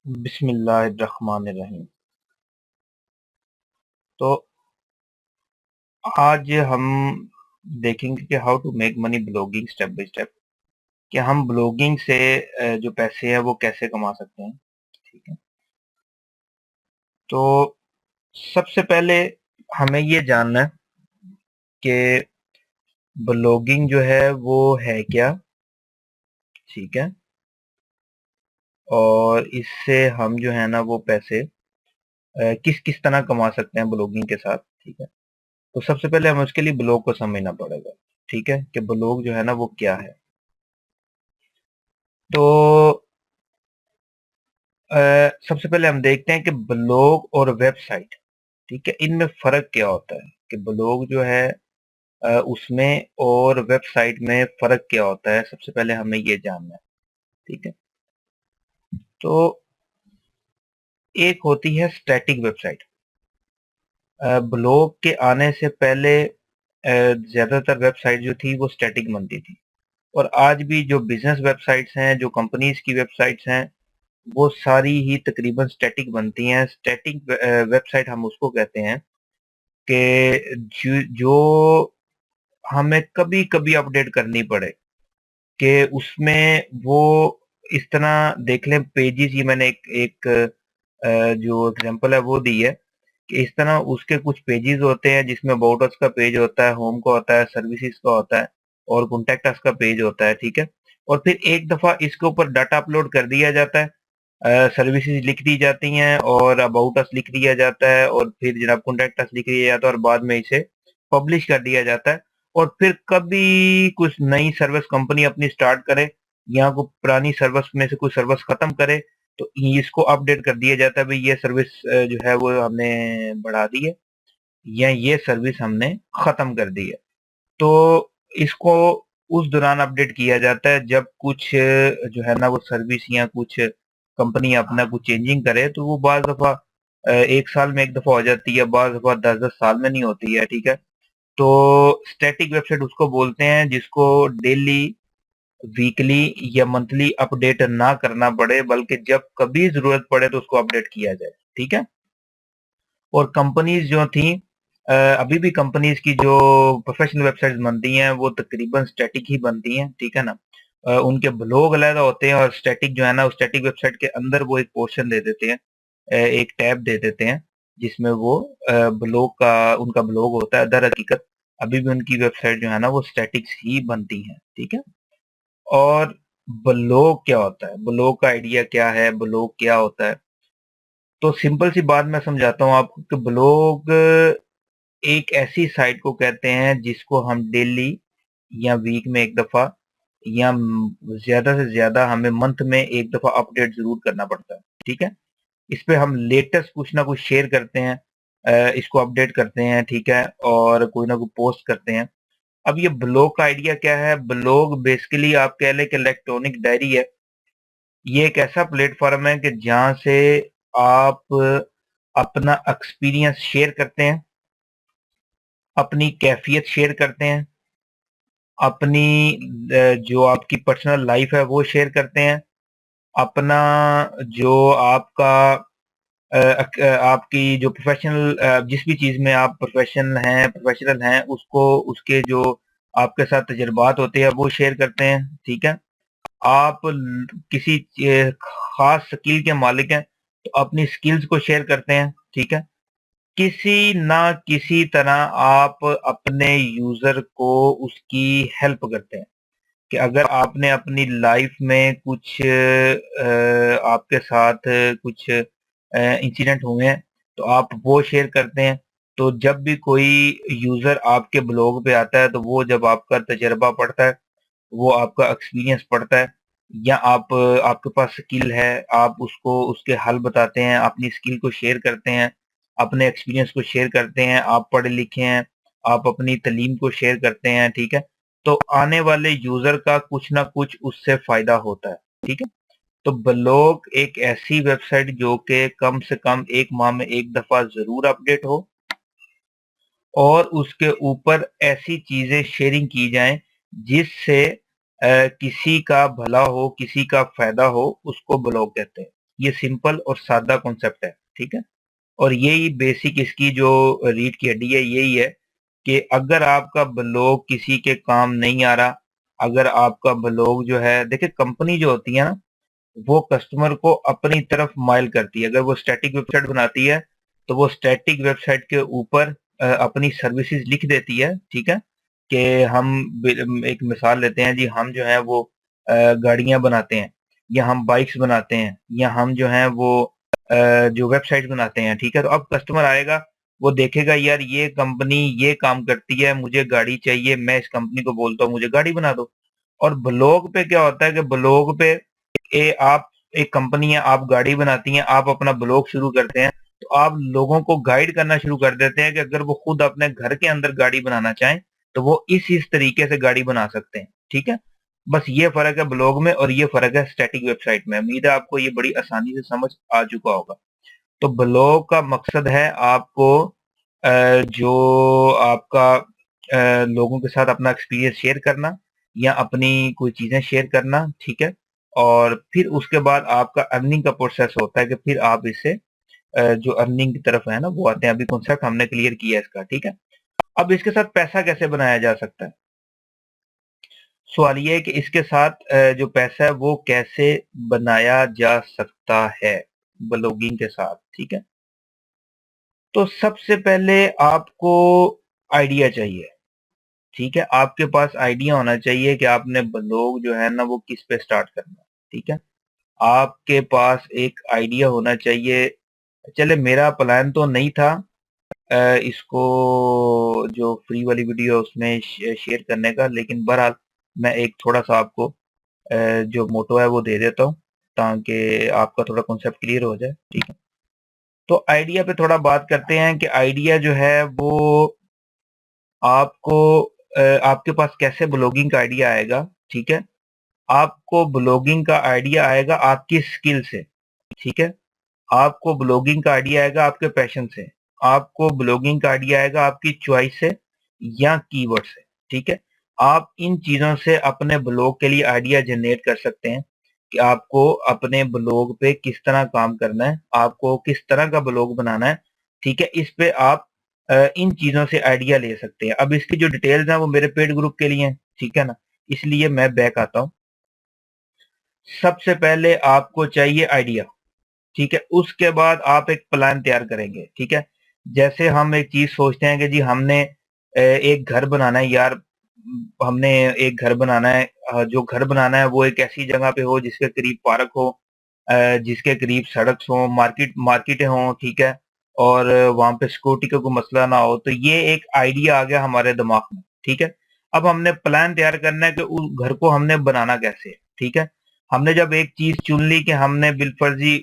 बिस्मिल्लाहिर्रहमानिर्रहीम। तो आज हम देखेंगे कि how to make money blogging step by step, कि हम ब्लॉगिंग से जो पैसे हैं वो कैसे कमा सकते हैं। ठीक है, तो सबसे पहले हमें ये जानना है कि ब्लॉगिंग जो है वो है क्या। ठीक है, और इससे हम जो है ना वो पैसे किस किस तरह कमा सकते हैं ब्लॉगिंग के साथ। ठीक है, तो सबसे पहले हमें उसके लिए ब्लॉग को समझना पड़ेगा। ठीक है, कि ब्लॉग जो है ना वो क्या है। तो सबसे पहले हम देखते हैं कि ब्लॉग और वेबसाइट, ठीक है, इनमें फ़र्क क्या होता है, कि ब्लॉग जो है उसमें और वेबसाइट में फ़र्क क्या होता है। सबसे पहले हमें ये जानना है। ठीक है, तो एक होती है स्टैटिक वेबसाइट। ब्लॉग के आने से पहले ज़्यादातर वेबसाइट जो थी वो स्टैटिक बनती थी, और आज भी जो बिज़नेस वेबसाइट्स हैं, जो कंपनीज़ की वेबसाइट्स हैं, वो सारी ही तकरीबन स्टैटिक बनती हैं। स्टैटिक वेबसाइट हम उसको कहते हैं कि जो हमें कभी-कभी अपडेट करनी पड़े, कि उसमें वो इस तरह देख लें पेजेस। ये मैंने एक एक जो एग्जांपल है वो दी है, कि इस तरह उसके कुछ पेजेस होते हैं जिसमें अबाउट अस का पेज होता है, होम का होता है, सर्विसेज का होता है, और कॉन्टैक्ट अस का पेज होता है। ठीक है, और फिर एक दफा इसके ऊपर डाटा अपलोड कर दिया जाता है, सर्विसेज लिख दी जाती हैं, और अबाउट अस लिख दिया जाता है, और फिर जनाब कॉन्टैक्ट अस लिख दिया जाता है, और बाद में इसे पब्लिश कर दिया जाता है। और फिर कभी कुछ नई सर्विस कंपनी अपनी स्टार्ट करे, या को पुरानी सर्विस में से कोई सर्विस खत्म करे, तो इसको अपडेट कर दिया जाता है, भाई ये सर्विस जो है वो हमने बढ़ा दी है, या ये सर्विस हमने खत्म कर दी है। तो इसको उस दौरान अपडेट किया जाता है जब कुछ जो है ना वो सर्विस या कुछ कंपनी अपना कुछ चेंजिंग करे, तो वो बाज दफा 1 साल में एक दफा हो जाती है, बाज दफा 10-10 साल में नहीं होती है। ठीक है, तो स्टैटिक वेबसाइट उसको बोलते हैं जिसको डेली, वीकली या मंथली अपडेट ना करना पड़े, बल्कि जब कभी जरूरत पड़े तो उसको अपडेट किया जाए। ठीक है, और कंपनीज जो थी, अभी भी कंपनीज की जो प्रोफेशनल वेबसाइट्स बनती हैं वो तकरीबन स्टैटिक ही बनती हैं। ठीक है ना, उनके ब्लॉग अलग होते हैं, और स्टैटिक जो है ना, स्टैटिक वेबसाइट के अंदर वो एक पोर्शन दे देते हैं, एक टैब दे देते हैं, जिसमें वो ब्लॉग का उनका ब्लॉग होता है। दर हकीकत अभी भी उनकी वेबसाइट जो है ना वो स्टैटिक्स ही बनती हैं। ठीक है, और ब्लॉग क्या होता है, ब्लॉग का आइडिया क्या है, ब्लॉग क्या होता है। तो सिंपल सी बात मैं समझाता हूँ आपको, कि ब्लॉग एक ऐसी साइट को कहते हैं जिसको हम डेली या वीक में एक दफा, या ज्यादा से ज्यादा हमें मंथ में एक दफा अपडेट जरूर करना पड़ता है। ठीक है, इस पे हम लेटेस्ट कुछ ना कुछ शेयर करते हैं, इसको अपडेट करते हैं। ठीक है, और कोई ना कोई पोस्ट करते हैं। अब ये ब्लॉग का आइडिया क्या है। ब्लॉग बेसिकली आप कह लें कि इलेक्ट्रॉनिक डायरी है। ये एक ऐसा प्लेटफॉर्म है कि जहां से आप अपना एक्सपीरियंस शेयर करते हैं, अपनी कैफियत शेयर करते हैं, अपनी जो आपकी पर्सनल लाइफ है वो शेयर करते हैं, अपना जो आपका आपकी जो प्रोफेशनल, जिस भी चीज में आप प्रोफेशनल हैं, उसको उसके जो आपके साथ तजुर्बात होते हैं वो शेयर करते हैं। ठीक है, आप किसी खास स्किल के मालिक हैं, तो अपनी स्किल्स को शेयर करते हैं। ठीक है, किसी ना किसी तरह आप अपने यूजर को उसकी हेल्प करते हैं, कि अगर आपने अपनी लाइफ में कुछ आपके साथ कुछ इंसिडेंट हुए हैं, तो आप वो शेयर करते हैं। तो जब भी कोई यूजर आपके ब्लॉग पे आता है, तो वो जब आपका तजर्बा पढ़ता है, वो आपका एक्सपीरियंस पढ़ता है, या आपके पास स्किल है, आप उसको उसके हल बताते हैं, अपनी स्किल को शेयर करते हैं, अपने एक्सपीरियंस को शेयर करते हैं, आप पढ़े लिखे हैं, आप अपनी तालीम को शेयर करते हैं। ठीक है, तो आने वाले यूजर का कुछ ना कुछ उससे फायदा होता है। ठीक है। तो ब्लॉग एक ऐसी वेबसाइट जो कि कम से कम एक माह में एक दफा जरूर अपडेट हो और उसके ऊपर ऐसी चीजें शेयरिंग की जाएं जिससे किसी का भला हो, किसी का फायदा हो, उसको ब्लॉग कहते हैं। ये सिंपल और सादा कॉन्सेप्ट है, ठीक है। और यही बेसिक इसकी जो रीढ़ की हड्डी है यही है कि अगर आपका ब्लॉग किसी के काम नहीं आ रहा, अगर आपका ब्लॉग जो है, देखिए कंपनी जो होती है ना, वो कस्टमर को अपनी तरफ माइल करती है। अगर वो स्टैटिक वेबसाइट बनाती है तो वो स्टैटिक वेबसाइट के ऊपर अपनी सर्विसेज लिख देती है, ठीक है। कि हम एक मिसाल लेते हैं जी, हम जो है वो गाड़ियां बनाते हैं, या हम बाइक्स बनाते हैं, या हम जो है वो जो वेबसाइट बनाते हैं, ठीक है। तो अब कस्टमर आएगा, वो देखेगा यार ये कंपनी ये काम करती है, मुझे गाड़ी चाहिए, मैं इस कंपनी को बोलता हूँ मुझे गाड़ी बना दो। और ब्लॉग पे क्या होता है कि ब्लॉग पे आप एक कंपनी है, आप गाड़ी बनाती हैं, आप अपना ब्लॉग शुरू करते हैं, तो आप लोगों को गाइड करना शुरू कर देते हैं कि अगर वो खुद अपने घर के अंदर गाड़ी बनाना चाहें तो वो इस तरीके से गाड़ी बना सकते हैं, ठीक है। बस ये फर्क है ब्लॉग में और ये फर्क है स्टैटिक वेबसाइट में। उम्मीद है आपको ये बड़ी आसानी से समझ आ चुका होगा। तो ब्लॉग का मकसद है आपको जो आपका लोगों के साथ अपना एक्सपीरियंस शेयर करना या अपनी कोई चीजें शेयर करना, ठीक है। और फिर उसके बाद आपका अर्निंग का प्रोसेस होता है कि फिर आप इससे जो अर्निंग की तरफ है ना वो आते हैं। अभी कॉन्सेप्ट हमने क्लियर किया है इसका, ठीक है। अब इसके साथ पैसा कैसे बनाया जा सकता है? सवाल ये है कि इसके साथ जो पैसा है वो कैसे बनाया जा सकता है ब्लॉगिंग के साथ, ठीक है। तो सबसे पहले आपको आइडिया चाहिए, ठीक है। आपके पास आइडिया होना चाहिए कि आपने ब्लॉग जो है ना वो किस पे स्टार्ट करना है, ठीक है। आपके पास एक आइडिया होना चाहिए। चले मेरा प्लान तो नहीं था इसको जो फ्री वाली वीडियो है उसमें शेयर करने का, लेकिन बहरहाल मैं एक थोड़ा सा आपको जो मोटो है वो दे देता हूँ ताकि आपका थोड़ा कॉन्सेप्ट क्लियर हो जाए, ठीक है। तो आइडिया पे थोड़ा बात करते हैं कि आइडिया जो है वो आपको आपके पास कैसे ब्लॉगिंग का आइडिया आएगा, ठीक है। आपको ब्लॉगिंग का आइडिया आएगा आपकी स्किल से, ठीक है। आपको ब्लॉगिंग का आइडिया आएगा आपके पैशन से, आपको ब्लॉगिंग का आइडिया आएगा आपकी चॉइस से या कीवर्ड से, ठीक है। आप इन चीजों से अपने ब्लॉग के लिए आइडिया जनरेट कर सकते हैं कि आपको अपने ब्लॉग पे किस तरह काम करना है, आपको किस तरह का ब्लॉग बनाना है, ठीक है। इस पे आप इन चीजों से आइडिया ले सकते हैं। अब इसकी जो डिटेल्स हैं वो मेरे पेड ग्रुप के लिए हैं, ठीक है ना। इसलिए मैं बैक आता हूँ। सबसे पहले आपको चाहिए आइडिया, ठीक है। उसके बाद आप एक प्लान तैयार करेंगे, ठीक है। जैसे हम एक चीज सोचते हैं कि जी हमने एक घर बनाना है यार, हमने एक घर बनाना है, जो घर बनाना है वो एक ऐसी जगह पे हो जिसके करीब पार्क हो, जिसके करीब सड़क हो, मार्केटें हो, ठीक है। और वहां पे सिक्योरिटी का कोई मसला ना हो। तो ये एक आइडिया आ गया हमारे दिमाग में, ठीक है। अब हमने प्लान तैयार करना है कि उस घर को हमने बनाना कैसे है, ठीक है। हमने जब एक चीज चुन ली कि हमने बिलफर्जी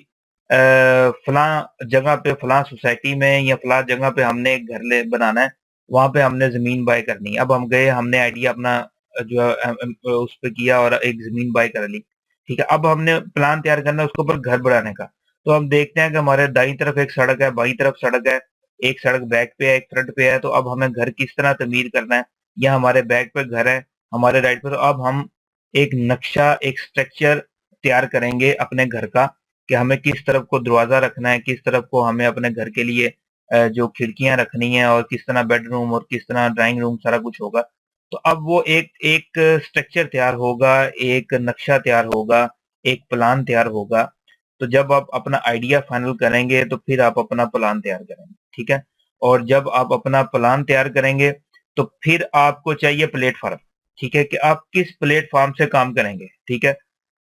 फलां जगह पे फलां सोसाइटी में या फलां जगह पे हमने एक घर ले बनाना है, वहां पे हमने जमीन बाय करनी है। अब हम गए, हमने आइडिया अपना जो है उस पे किया और एक जमीन बाय कर ली, ठीक है। अब हमने प्लान तैयार करना है उसके ऊपर घर बनाने का। तो हम देखते हैं कि हमारे दाई तरफ एक सड़क है, बाई तरफ सड़क है, एक सड़क बैक पे है, एक फ्रंट पे है। तो अब हमें घर किस तरह तमीर करना है, या हमारे बैक पे घर है, हमारे राइट पे। तो अब हम एक नक्शा, एक स्ट्रक्चर तैयार करेंगे अपने घर का कि हमें किस तरफ को दरवाजा रखना है, किस तरफ को हमें अपने घर के लिए जो खिड़कियां रखनी है, और किस तरह बेडरूम और किस तरह ड्राइंग रूम सारा कुछ होगा। तो अब वो एक एक स्ट्रक्चर तैयार होगा, एक नक्शा तैयार होगा, एक प्लान तैयार होगा। तो जब आप अपना आइडिया फाइनल करेंगे तो फिर आप अपना प्लान तैयार करेंगे, ठीक है। और जब आप अपना प्लान तैयार करेंगे तो फिर आपको चाहिए प्लेटफॉर्म, ठीक है, कि आप किस प्लेटफॉर्म से काम करेंगे, ठीक है।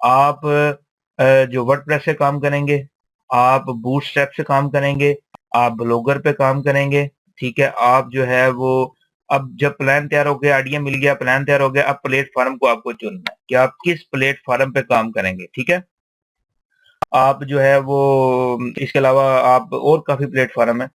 आप जो वर्डप्रेस से काम करेंगे, आप बूटस्ट्रैप से काम करेंगे, आप ब्लॉगर पे काम करेंगे, ठीक है। आप जो है वो अब जब प्लान तैयार हो गया, आइडिया मिल गया, प्लान तैयार हो गया, अब प्लेटफॉर्म को आपको चुनना है कि आप किस प्लेटफॉर्म पे काम करेंगे, ठीक है। आप जो है वो इसके अलावा आप और काफी प्लेटफॉर्म है,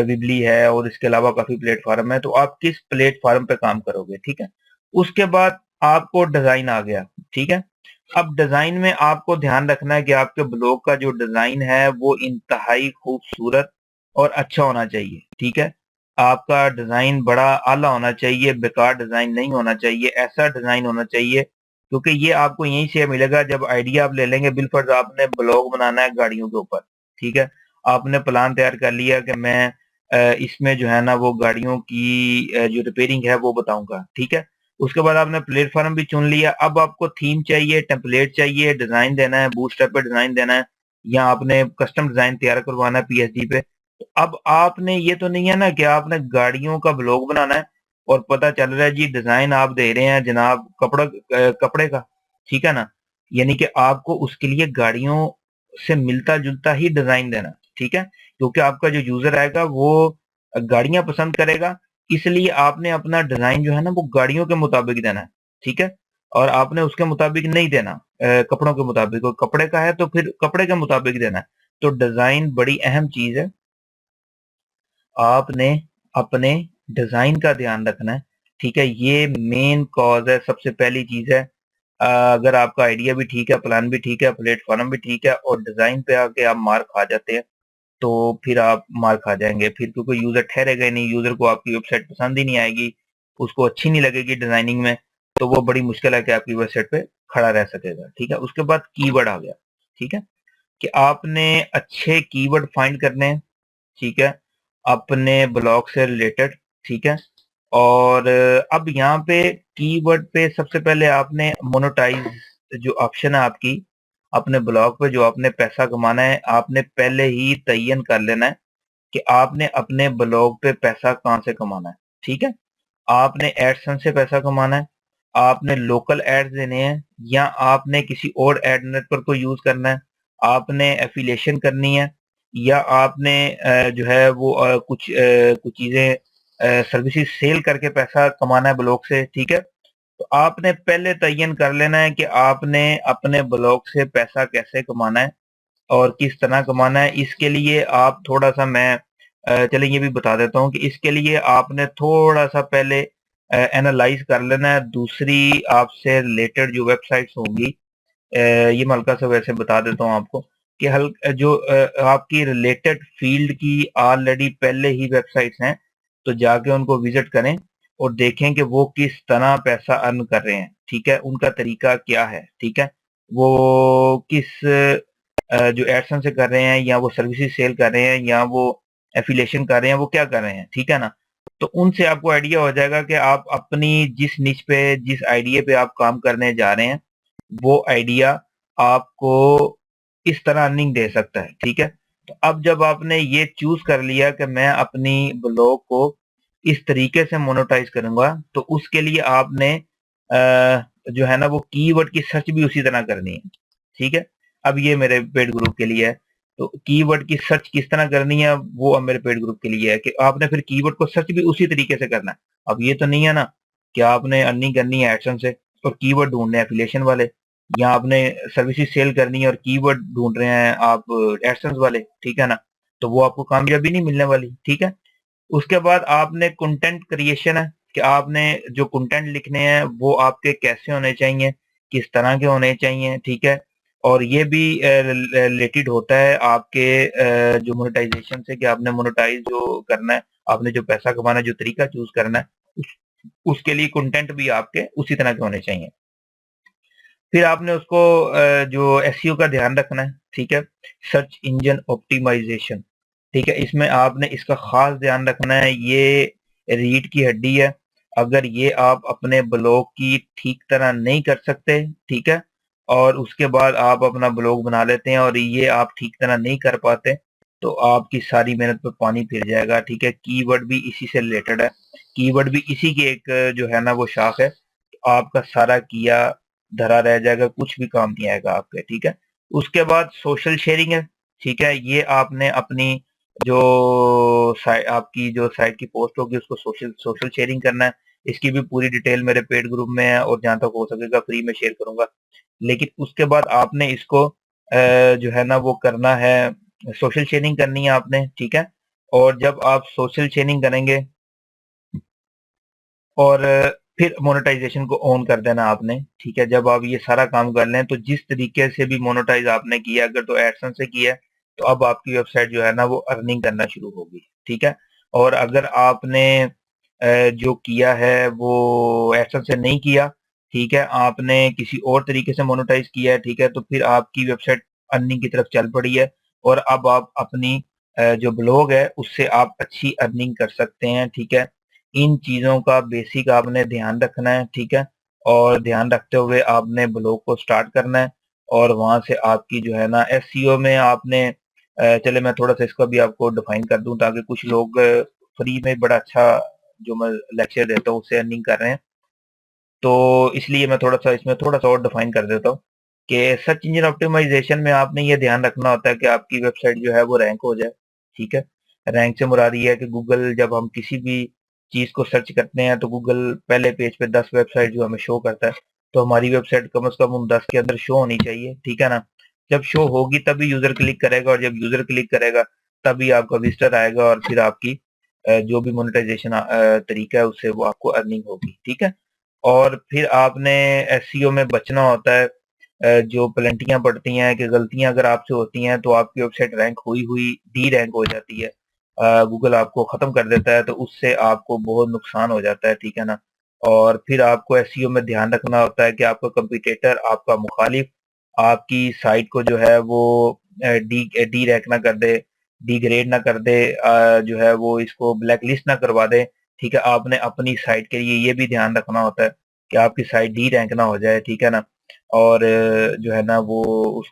विबली है और इसके अलावा काफी प्लेटफॉर्म है। तो आप किस प्लेटफॉर्म पे काम करोगे, ठीक है। उसके बाद आपको डिजाइन आ गया, ठीक है। अब डिजाइन में आपको ध्यान रखना है कि आपके ब्लॉग का जो डिजाइन है वो इंतहाई खूबसूरत और अच्छा होना चाहिए। ठीक है, आपका डिजाइन बड़ा आला होना चाहिए, बेकार डिजाइन नहीं होना चाहिए, ऐसा डिजाइन होना चाहिए, क्योंकि ये आपको यहीं से मिलेगा जब आइडिया आप ले लेंगे। बिलफर्ज आपने ब्लॉग बनाना है गाड़ियों के ऊपर, ठीक है, आपने प्लान तैयार कर लिया कि मैं इसमें जो है ना वो गाड़ियों की जो रिपेयरिंग है वो बताऊंगा। ठीक है, उसके बाद आपने प्लेटफॉर्म भी चुन लिया, अब आपको थीम चाहिए, टेम्पलेट चाहिए, डिजाइन देना है, बूटस्ट्रैप पे डिजाइन देना है, या आपने कस्टम डिजाइन तैयार करवाना है पीएचडी पे। तो अब आपने ये तो नहीं है ना कि आपने गाड़ियों का ब्लॉग बनाना है और पता चल रहा है जी डिजाइन आप दे रहे हैं जनाब कपड़े का। ठीक है ना, यानी कि आपको उसके लिए गाड़ियों से मिलता जुलता ही डिजाइन देना। ठीक है, क्योंकि आपका जो यूजर आएगा वो गाड़ियां पसंद करेगा, इसलिए आपने अपना डिजाइन जो है ना वो गाड़ियों के मुताबिक देना है। ठीक है, और आपने उसके मुताबिक नहीं देना कपड़ों के मुताबिक, और कपड़े का है तो फिर कपड़े के मुताबिक देना है। तो डिजाइन बड़ी अहम चीज है, आपने अपने डिजाइन का ध्यान रखना है। ठीक है, ये मेन कॉज है, सबसे पहली चीज है। अगर आपका आइडिया भी ठीक है, प्लान भी ठीक है, प्लेटफॉर्म भी ठीक है, और डिजाइन पे आके आप मार खा जाते हैं, तो फिर आप मार खा जाएंगे फिर, क्योंकि यूजर ठहरेगा ही नहीं, यूजर को आपकी वेबसाइट पसंद ही नहीं आएगी, उसको अच्छी नहीं लगेगी डिजाइनिंग में, तो वो बड़ी मुश्किल है कि आपकी वेबसाइट पे खड़ा रह सकेगा। ठीक है, उसके बाद कीवर्ड आ गया। ठीक है, कि आपने अच्छे कीवर्ड फाइंड करने हैं। ठीक है, अपने ब्लॉग से रिलेटेड। ठीक है, और अब यहाँ पे कीवर्ड पे सबसे पहले आपने मोनेटाइज जो ऑप्शन है आपकी अपने ब्लॉग पे, जो आपने पैसा कमाना है, आपने पहले ही तयन कर लेना है कि आपने अपने ब्लॉग पे पैसा कहाँ से कमाना है। ठीक है, आपने एडसन से पैसा कमाना है, आपने लोकल एड्स देने हैं, या आपने किसी और एड नेटवर्क को यूज करना है, आपने एफिलिएशन करनी है, या आपने जो है वो कुछ चीजें सर्विसेज सेल करके पैसा कमाना है ब्लॉग से। ठीक है, तो आपने पहले तयन कर लेना है कि आपने अपने ब्लॉग से पैसा कैसे कमाना है और किस तरह कमाना है। इसके लिए आप थोड़ा सा मैं चलिए ये भी बता देता हूँ कि इसके लिए आपने थोड़ा सा पहले एनालाइज कर लेना है दूसरी आपसे रिलेटेड जो वेबसाइट्स होंगी। ये मैं हल्का सा वैसे बता देता हूँ आपको कि जो आपकी रिलेटेड फील्ड की ऑलरेडी पहले ही वेबसाइट्स हैं, तो जाके उनको विजिट करें और देखें कि वो किस तरह पैसा अर्न कर रहे हैं। ठीक है, उनका तरीका क्या है। ठीक है, वो किस जो एडसन से कर रहे हैं, या वो सर्विसेज सेल कर रहे हैं, या वो एफिलिएशन कर रहे हैं, वो क्या कर रहे हैं। ठीक है ना, तो उनसे आपको आइडिया हो जाएगा कि आप अपनी जिस निच पे, जिस आइडिया पे आप काम करने जा रहे हैं, वो आइडिया आपको इस तरह अर्निंग दे सकता है। ठीक है, तो अब जब आपने ये चूज कर लिया कि मैं अपनी ब्लॉग को इस तरीके से मोनेटाइज करूंगा, तो उसके लिए आपने जो है ना वो कीवर्ड की सर्च भी उसी तरह करनी है। ठीक है, अब ये मेरे पेड ग्रुप के लिए है, तो कीवर्ड की सर्च किस तरह करनी है वो अब मेरे पेड ग्रुप के लिए है कि आपने फिर कीवर्ड को सर्च भी उसी तरीके से करना है। अब ये तो नहीं है ना कि आपने अर्निंग करनी है एडसन से और कीवर्ड ढूंढने हैं एफिलिएशन वाले, या आपने सर्विसेज सेल करनी है और कीवर्ड ढूंढ रहे हैं आप एडसेंस वाले। ठीक है ना, तो वो आपको कामयाबी नहीं मिलने वाली। ठीक है, उसके बाद आपने कंटेंट क्रिएशन है कि आपने जो कंटेंट लिखने हैं वो आपके कैसे होने चाहिए, किस तरह के होने चाहिए। ठीक है, और ये भी रिलेटेड होता है आपके जो मोनेटाइजेशन से, कि आपने मोनेटाइज जो करना है, आपने जो पैसा कमाना है, जो तरीका चूज करना है, उसके लिए कंटेंट भी आपके उसी तरह के होने चाहिए। फिर आपने उसको जो एसईओ का ध्यान रखना है। ठीक है, सर्च इंजन ऑप्टिमाइजेशन। ठीक है, इसमें आपने इसका खास ध्यान रखना है, ये रीढ़ की हड्डी है। अगर ये आप अपने ब्लॉग की ठीक तरह नहीं कर सकते, ठीक है, और उसके बाद आप अपना ब्लॉग बना लेते हैं और ये आप ठीक तरह नहीं कर पाते, तो आपकी सारी मेहनत पे पानी फिर जाएगा। ठीक है, कीवर्ड भी इसी से रिलेटेड है, कीवर्ड भी इसी की एक जो है ना वो शाख है। तो आपका सारा किया धरा रह जाएगा, कुछ भी काम नहीं आएगा आपके। ठीक है, उसके बाद सोशल शेयरिंग है। ठीक है, ये आपने अपनी जो आपकी जो साइट की पोस्ट होगी उसको सोशल सोशल शेयरिंग करना है। इसकी भी पूरी डिटेल मेरे पेड ग्रुप में है और जहां तक हो सकेगा फ्री में शेयर करूंगा। लेकिन उसके बाद आपने इसको जो है ना वो करना है, सोशल शेयरिंग करनी है आपने। ठीक है, और जब आप सोशल शेयरिंग करेंगे और फिर मोनेटाइजेशन को ऑन कर देना आपने, ठीक है। जब आप ये सारा काम कर लें, तो जिस तरीके से भी मोनेटाइज आपने किया, अगर तो एडसेंस से किया है, तो अब आपकी वेबसाइट जो है ना वो अर्निंग करना शुरू होगी, ठीक है। और अगर आपने जो किया है वो एडसेंस से नहीं किया, ठीक है, आपने किसी और तरीके से मोनेटाइज किया है, ठीक है, तो फिर आपकी वेबसाइट अर्निंग की तरफ चल पड़ी है, और अब आप अपनी जो ब्लॉग है उससे आप अच्छी अर्निंग कर सकते हैं, ठीक है। इन चीजों का बेसिक आपने ध्यान रखना है, ठीक है। और ध्यान रखते हुए आपने ब्लॉग को स्टार्ट करना है, और वहां से आपकी जो है ना एसईओ में आपने चले मैं थोड़ा सा इसका भी आपको डिफाइन कर दूं, ताकि कुछ लोग फ्री में बड़ा अच्छा जो मैं लेक्चर देता हूँ उससे अर्निंग कर रहे हैं, तो इसलिए मैं थोड़ा सा इसमें थोड़ा सा और डिफाइन कर देता हूँ कि सर्च इंजन ऑप्टिमाइजेशन में आपने ये ध्यान रखना होता है कि आपकी वेबसाइट जो है वो रैंक हो जाए, ठीक है। रैंक से मुराद ये है कि गूगल, जब हम किसी भी चीज को सर्च करते हैं तो गूगल पहले पेज पे 10 वेबसाइट जो हमें शो करता है, तो हमारी वेबसाइट कम से कम उन 10 के अंदर शो होनी चाहिए, ठीक है ना। जब शो होगी तभी यूजर क्लिक करेगा, और जब यूजर क्लिक करेगा तभी आपका विजिटर आएगा, और फिर आपकी जो भी मोनेटाइजेशन तरीका है उससे वो आपको अर्निंग होगी, ठीक है। और फिर आपने एसईओ में बचना होता है, जो प्लेंटियां पड़ती हैं कि गलतियां अगर आपसे होती हैं तो आपकी वेबसाइट रैंक हुई हुई डी रैंक हो जाती है, गूगल आपको खत्म कर देता है, तो उससे आपको बहुत नुकसान हो जाता है, ठीक है ना। और फिर आपको एसईओ में ध्यान रखना होता है कि आपका कंपटीटर, आपका मुखालिफ आपकी साइट को जो है वो डी डी रैंक ना कर दे, डिग्रेड ना कर दे, जो है वो इसको ब्लैक लिस्ट ना करवा दे, ठीक है। आपने अपनी साइट के लिए ये भी ध्यान रखना होता है कि आपकी साइट डी रैंक ना हो जाए, ठीक है ना। और जो है ना वो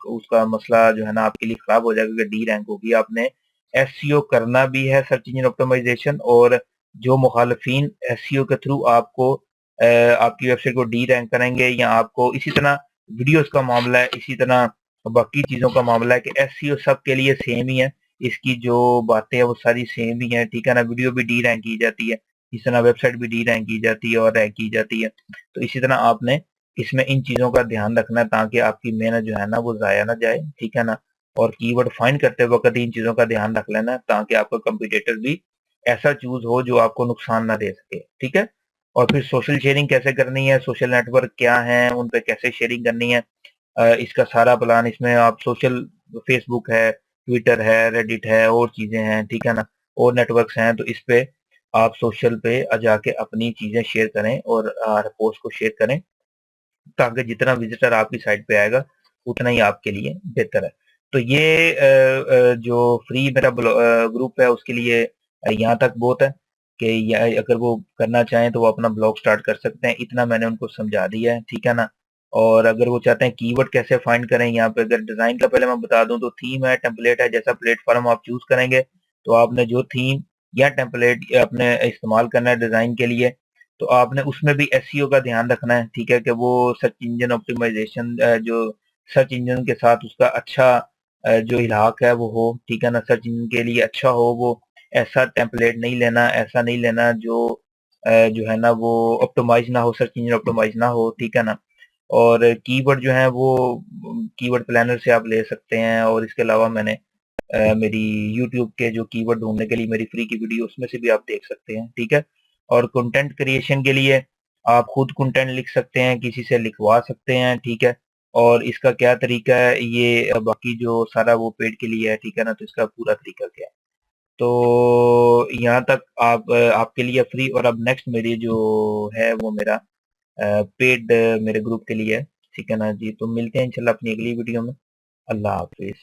उसका मसला जो है ना आपके लिए खराब हो जाएगा कि डी रैंक होगी। आपने एसईओ करना भी है, सर्च इंजन ऑप्टिमाइजेशन, और जो मुखालफिन एसईओ के थ्रू आपको आपकी वेबसाइट को डी रैंक करेंगे, या आपको इसी तरह वीडियोस का मामला है, इसी तरह बाकी चीजों का मामला है कि एसईओ सबके लिए सेम ही है, इसकी जो बातें हैं वो सारी सेम ही है, ठीक है ना। वीडियो भी डी रैंक की जाती है, इस तरह वेबसाइट भी डी रैंक की जाती है और रैंक की जाती है, तो इसी तरह आपने इसमें इन चीजों का ध्यान रखना है ताकि आपकी मेहनत जो है ना वो जाया ना जाए, ठीक है ना। और कीवर्ड फाइंड करते वक्त इन चीजों का ध्यान रख लेना ताकि आपका कंपटीटर भी ऐसा चूज हो जो आपको नुकसान ना दे सके, ठीक है। और फिर सोशल शेयरिंग कैसे करनी है, सोशल नेटवर्क क्या है, उन पे कैसे शेयरिंग करनी है, इसका सारा प्लान इसमें आप सोशल, फेसबुक है, ट्विटर है, रेडिट है, और चीजें हैं, ठीक है ना, और नेटवर्क्स हैं, तो इस पे आप सोशल पे जाके अपनी चीजें शेयर करें और पोस्ट को शेयर करें, ताकि जितना विजिटर आपकी साइट पे आएगा उतना ही आपके लिए बेहतर है। तो ये जो फ्री मेरा ग्रुप है उसके लिए यहाँ तक बहुत है कि अगर वो करना चाहें तो वो अपना ब्लॉग स्टार्ट कर सकते हैं, इतना मैंने उनको समझा दिया है, ठीक है ना। और अगर वो चाहते हैं कीवर्ड कैसे फाइंड करें, यहाँ पे अगर डिजाइन का पहले मैं बता दूं तो थीम है, टेम्पलेट है, जैसा प्लेटफॉर्म आप चूज करेंगे तो आपने जो थीम या टेम्पलेट अपने इस्तेमाल करना है डिजाइन के लिए, तो आपने उसमें भी एसईओ का ध्यान रखना है, ठीक है, कि वो सर्च इंजन ऑप्टिमाइजेशन जो सर्च इंजन के साथ उसका अच्छा जो इलाक है वो हो, ठीक है ना, सर्च इंजन के लिए अच्छा हो वो। ऐसा टेम्पलेट नहीं लेना, ऐसा नहीं लेना जो जो है ना वो ऑप्टिमाइज ना हो, सर्च इंजन ऑप्टिमाइज ना हो, ठीक है ना। और कीवर्ड जो है वो कीवर्ड प्लानर से आप ले सकते हैं, और इसके अलावा मैंने मेरी यूट्यूब के जो कीवर्ड ढूंढने के लिए मेरी फ्री की वीडियो उसमें से भी आप देख सकते हैं, ठीक है। और कंटेंट क्रिएशन के लिए आप खुद कंटेंट लिख सकते हैं, किसी से लिखवा सकते हैं, ठीक है। और इसका क्या तरीका है ये बाकी जो सारा वो पेड के लिए है, ठीक है ना, तो इसका पूरा तरीका क्या है, तो यहाँ तक आप आपके लिए फ्री। और अब नेक्स्ट मेरी जो है वो मेरा पेड मेरे ग्रुप के लिए है, ठीक है ना जी। तो मिलते हैं इंशाल्लाह अपनी अगली वीडियो में। अल्लाह हाफिज।